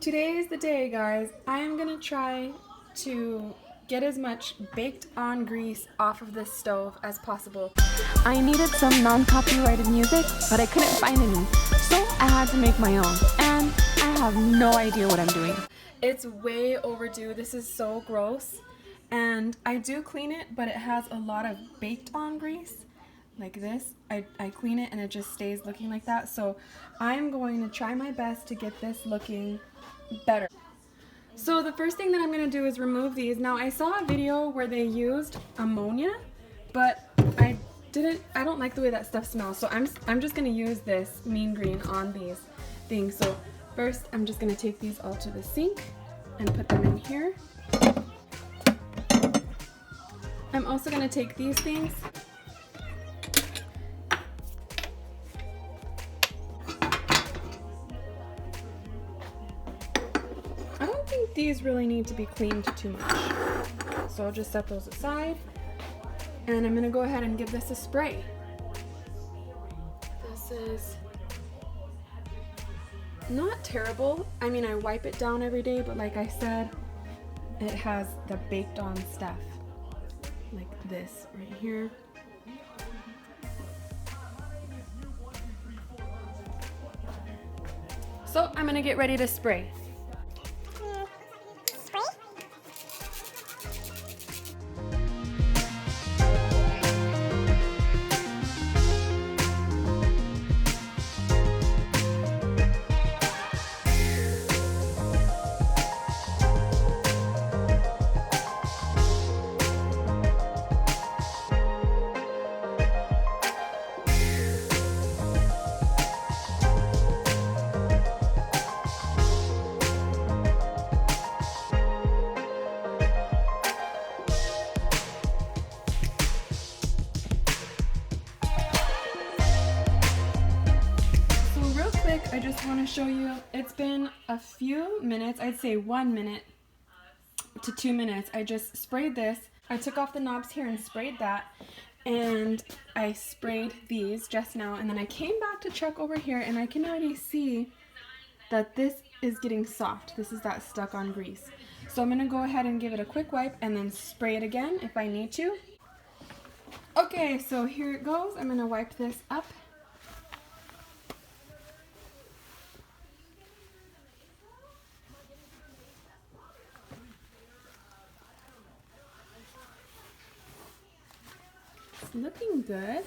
Today is the day, guys. I am gonna try to get as much baked on grease off of this stove as possible. I needed some non-copyrighted music, but I couldn't find any, so I had to make my own, and I have no idea what I'm doing. It's way overdue. This is so gross, and I do clean it, but it has a lot of baked on grease. Like this, I clean it and it just stays looking like that. So I'm going to try my best to get this looking better. So the first thing that I'm going to do is remove these. Now I saw a video where they used ammonia, but I don't like the way that stuff smells. So I'm just going to use this mean green on these things. So first I'm just going to take these all to the sink and put them in here. I'm also going to take these things . These really need to be cleaned too much, so I'll just set those aside, and I'm gonna go ahead and give this a spray. This is not terrible. I mean, I wipe it down every day, but like I said, it has the baked on stuff like this right here. So I'm gonna get ready to spray. I just want to show you, it's been a few minutes, I'd say 1 minute to 2 minutes. I just sprayed this. I took off the knobs here and sprayed that, and I sprayed these just now, and then I came back to check over here, and I can already see that this is getting soft. This is that stuck on grease. So I'm going to go ahead and give it a quick wipe and then spray it again if I need to. Okay, so here it goes. I'm going to wipe this up. Looking good.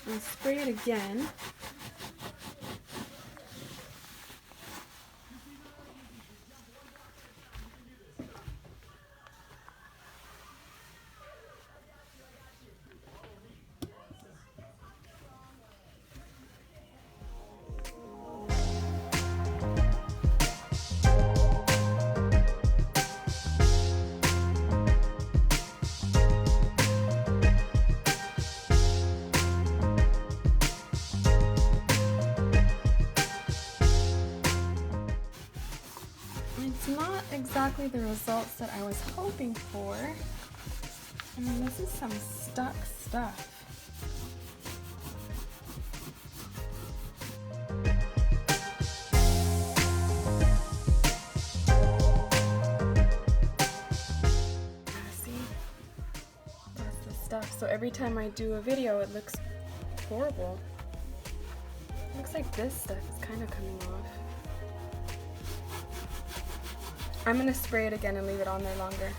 I'll spray it again. It's not exactly the results that I was hoping for. I mean, this is some stuck stuff. See? That's the stuff. So every time I do a video, it looks horrible. It looks like this stuff is kind of coming off. I'm going to spray it again and leave it on there longer.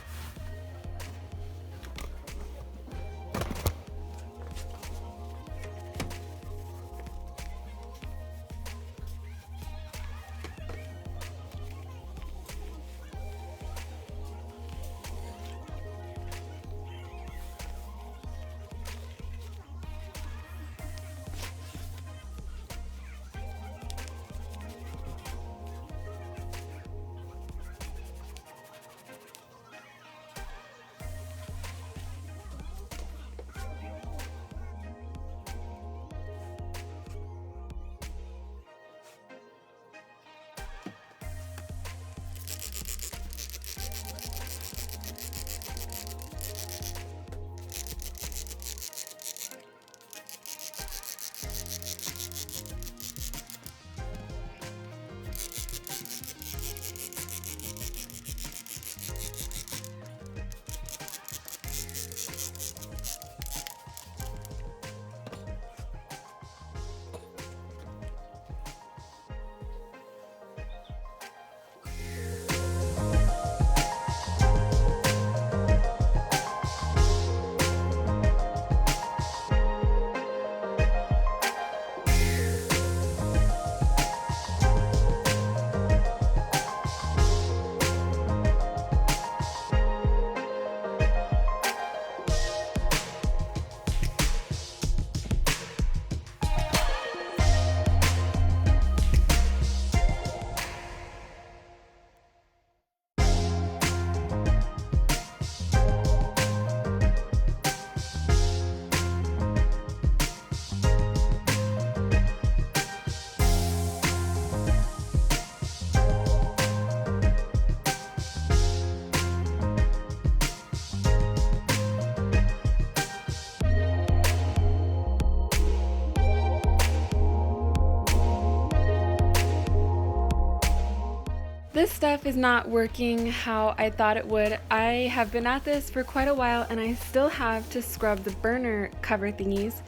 This stuff is not working how I thought it would. I have been at this for quite a while and I still have to scrub the burner cover thingies.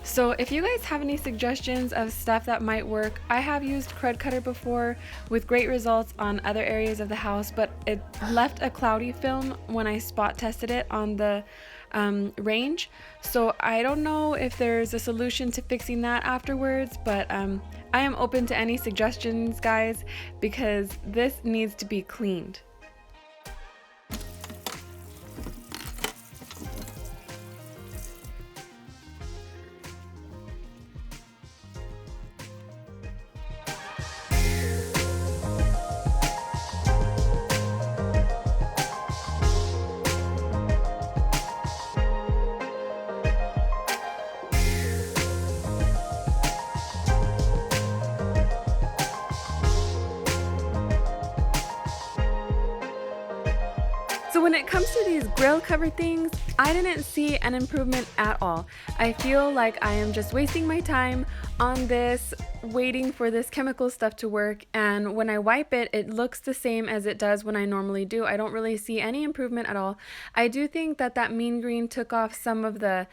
So if you guys have any suggestions of stuff that might work, I have used Crud Cutter before with great results on other areas of the house, but it left a cloudy film when I spot tested it on the range. So I don't know if there's a solution to fixing that afterwards, but I am open to any suggestions, guys, because this needs to be cleaned. So when it comes to these grill cover things, I didn't see an improvement at all. I feel like I am just wasting my time on this, waiting for this chemical stuff to work, and when I wipe it, it looks the same as it does when I normally do. I don't really see any improvement at all. I do think that that mean green took off some of the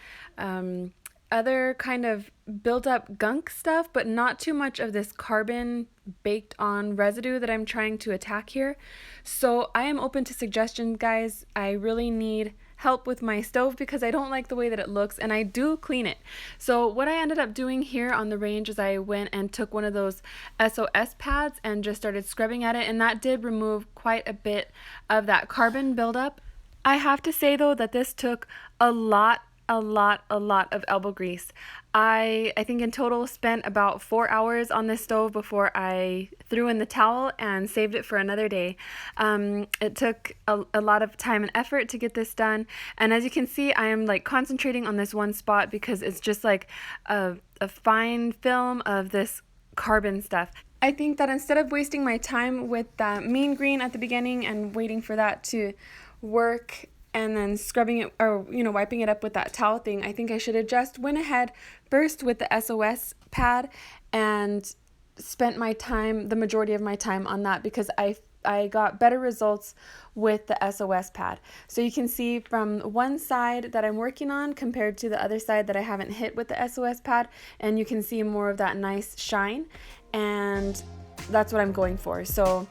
other kind of built up gunk stuff, but not too much of this carbon baked on residue that I'm trying to attack here. So I am open to suggestions, guys. I really need help with my stove because I don't like the way that it looks, and I do clean it. So what I ended up doing here on the range is I went and took one of those S.O.S. pads and just started scrubbing at it, and that did remove quite a bit of that carbon buildup. I have to say though that this took a lot of elbow grease. I think in total spent about 4 hours on this stove before I threw in the towel and saved it for another day. It took a lot of time and effort to get this done, and as you can see, I am like concentrating on this one spot because it's just like a fine film of this carbon stuff. I think that instead of wasting my time with that mean green at the beginning and waiting for that to work and then scrubbing it, or wiping it up with that towel thing, I think I should have just went ahead first with the S.O.S.pad and spent my time, the majority of my time on that, because I got better results with the S.O.S.pad. So you can see from one side that I'm working on compared to the other side that I haven't hit with the S.O.S.pad, and you can see more of that nice shine, and that's what I'm going for. So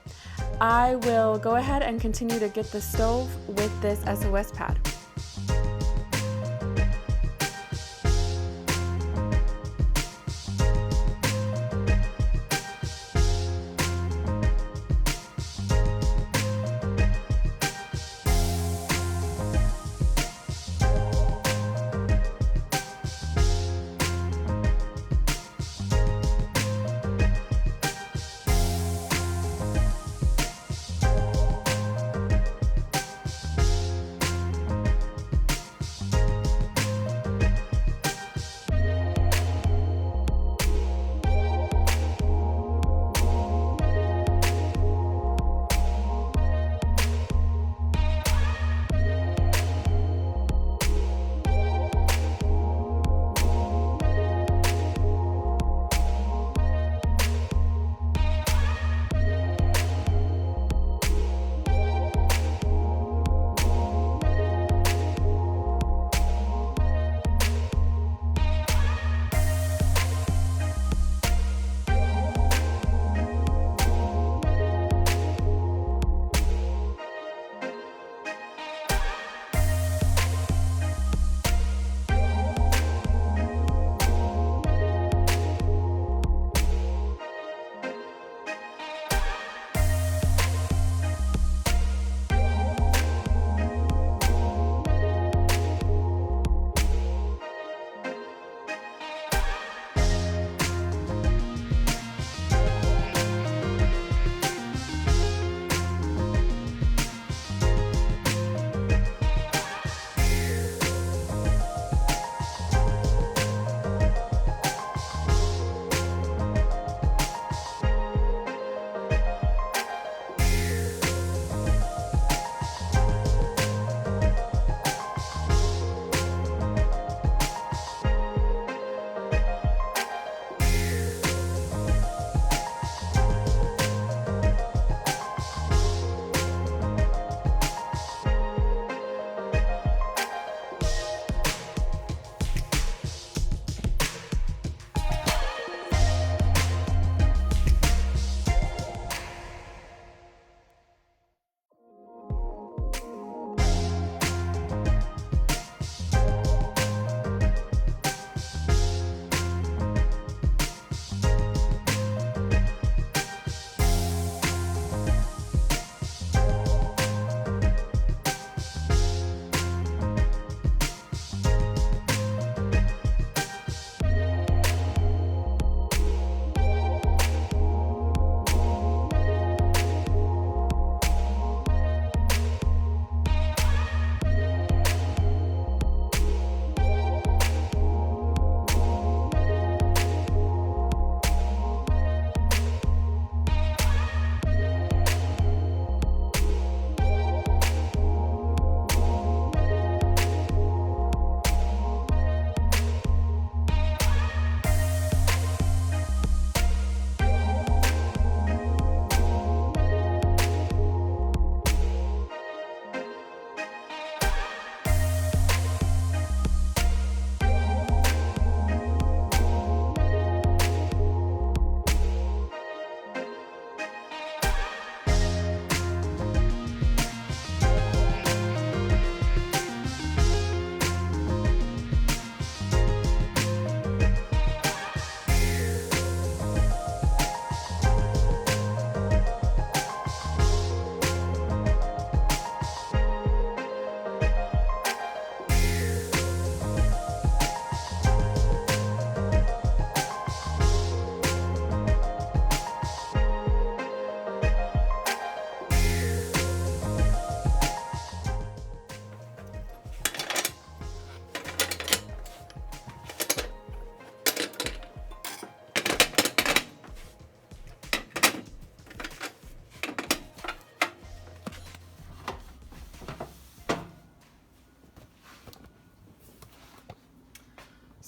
I will go ahead and continue to get the stove with this S.O.S.pad.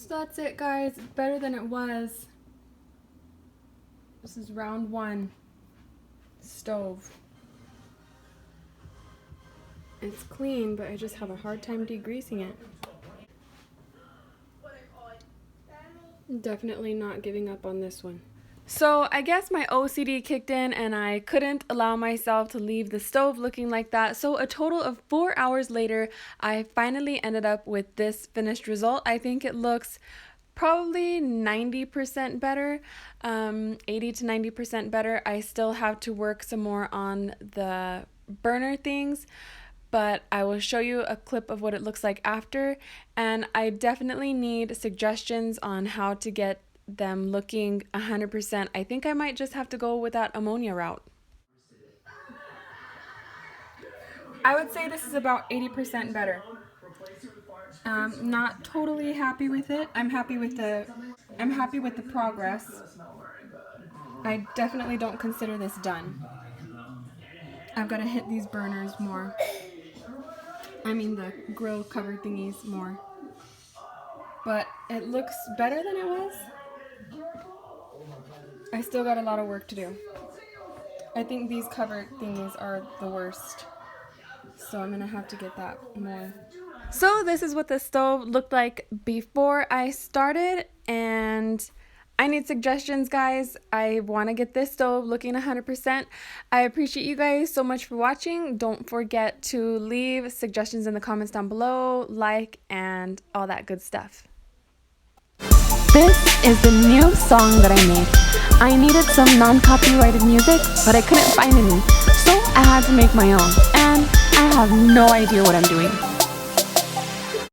So that's it, guys. It's better than it was. This is round 1 stove. It's clean, but I just have a hard time degreasing it. Definitely not giving up on this one. So I guess my OCD kicked in and I couldn't allow myself to leave the stove looking like that. So a total of 4 hours later, I finally ended up with this finished result. I think it looks probably 90% better, 80 to 90% better. I still have to work some more on the burner things, but I will show you a clip of what it looks like after, and I definitely need suggestions on how to get them looking 100%. I think I might just have to go with that ammonia route. I would say this is about 80% better. Not totally happy with it. I'm happy with the progress. I definitely don't consider this done. I've got to hit these burners more. I mean the grill cover thingies more. But it looks better than it was. I still got a lot of work to do. I think these cover thingies are the worst. So I'm gonna have to get that more. So this is what the stove looked like before I started, and I need suggestions, guys. I want to get this stove looking 100%. I appreciate you guys so much for watching. Don't forget to leave suggestions in the comments down below, like, and all that good stuff. This is the new song that I made. I needed some non-copyrighted music, but I couldn't find any, so I had to make my own, and I have no idea what I'm doing.